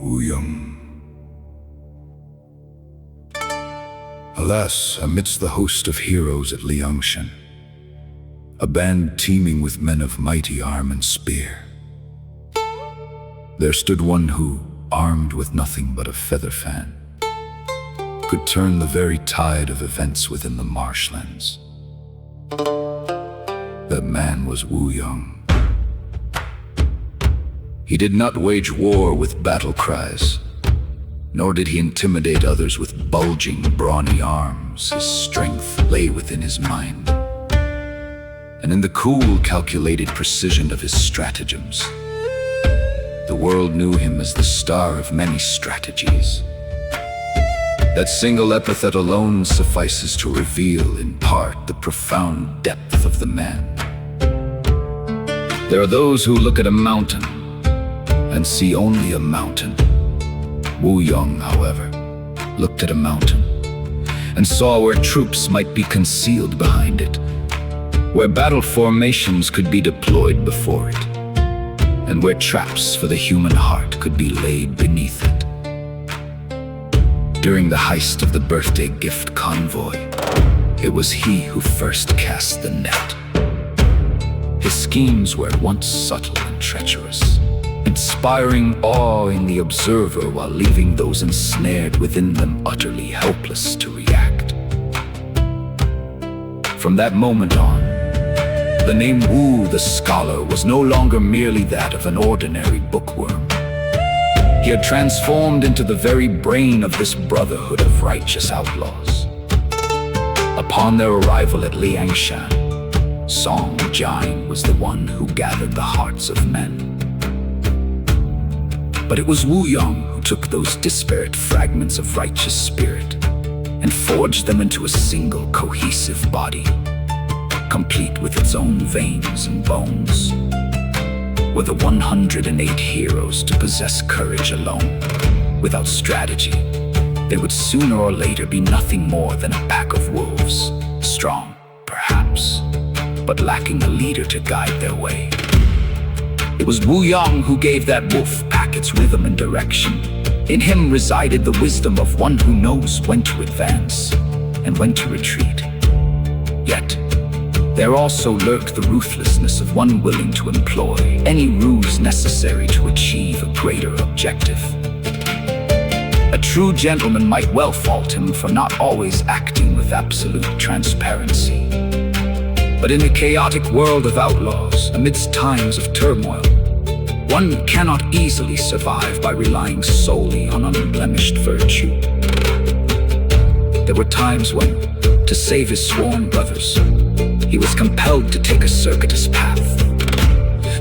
Yong. Alas, amidst the host of heroes at Liangshan, a band teeming with men of mighty arm and spear, there stood one who, armed with nothing but a feather fan, could turn the very tide of events within the marshlands. That man was Yong. He did not wage war with battle cries, nor did he intimidate others with bulging, brawny arms. His strength lay within his mind, and in the cool, calculated precision of his stratagems. The world knew him as the star of many strategies. That single epithet alone suffices to reveal, in part, the profound depth of the man. There are those who look at a mountain and see only a mountain. Yong, however, looked at a mountain and saw where troops might be concealed behind it, where battle formations could be deployed before it, and where traps for the human heart could be laid beneath it. During the heist of the birthday gift convoy, it was he who first cast the net. His schemes were at once subtle and treacherous, inspiring awe in the observer while leaving those ensnared within them utterly helpless to react. From that moment on, the name Wu the Scholar was no longer merely that of an ordinary bookworm. He had transformed into the very brain of this brotherhood of righteous outlaws. Upon their arrival at Liangshan, Song Jiang was the one who gathered the hearts of men. But it was Yong who took those disparate fragments of righteous spirit and forged them into a single cohesive body, complete with its own veins and bones. Were the 108 heroes to possess courage alone, without strategy, they would sooner or later be nothing more than a pack of wolves, strong, perhaps, but lacking a leader to guide their way. It was Yong who gave that wolf pack its rhythm and direction. In him resided the wisdom of one who knows when to advance and when to retreat. Yet, there also lurked the ruthlessness of one willing to employ any ruse necessary to achieve a greater objective. A true gentleman might well fault him for not always acting with absolute transparency. But in the chaotic world of outlaws, amidst times of turmoil, one cannot easily survive by relying solely on unblemished virtue. There were times when, to save his sworn brothers, he was compelled to take a circuitous path.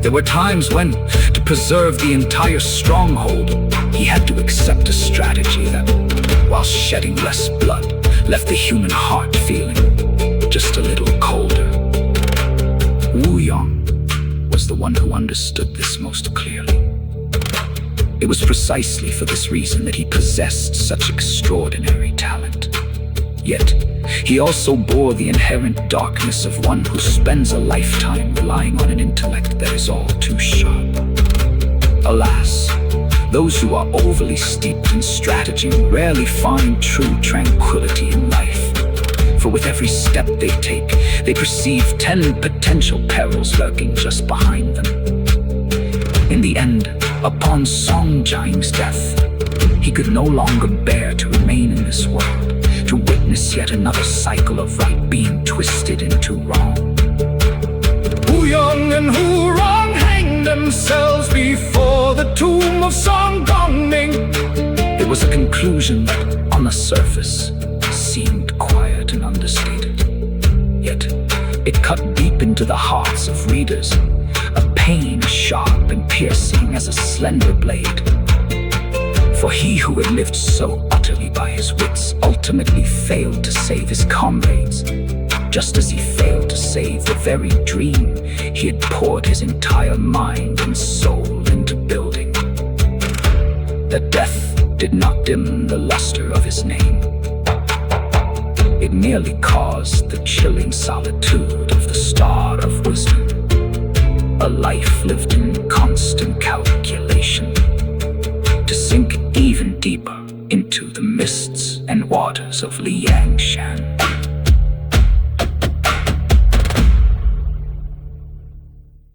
There were times when, to preserve the entire stronghold, he had to accept a strategy that, while shedding less blood, left the human heart feeling just a little colder. Yong was the one who understood this most clearly. It was precisely for this reason that he possessed such extraordinary talent. Yet, he also bore the inherent darkness of one who spends a lifetime relying on an intellect that is all too sharp. Alas, those who are overly steeped in strategy rarely find true tranquility in life. For with every step they take, they perceive 10 potential perils lurking just behind them. In the end, upon Song Jiang's death, he could no longer bear to remain in this world, to witness yet another cycle of right being twisted into wrong. Yong and Wrong hanged themselves before the tomb of Song Gongning. It was a conclusion that, on the surface, seemed quiet and understated. Yet, it cut deep into the hearts of readers, a pain sharp and piercing as a slender blade. For he who had lived so utterly by his wits ultimately failed to save his comrades, just as he failed to save the very dream he had poured his entire mind and soul into building. That death did not dim the luster of his name. It merely caused the chilling solitude of the star of wisdom, a life lived in constant calculation, to sink and waters of Liangshan.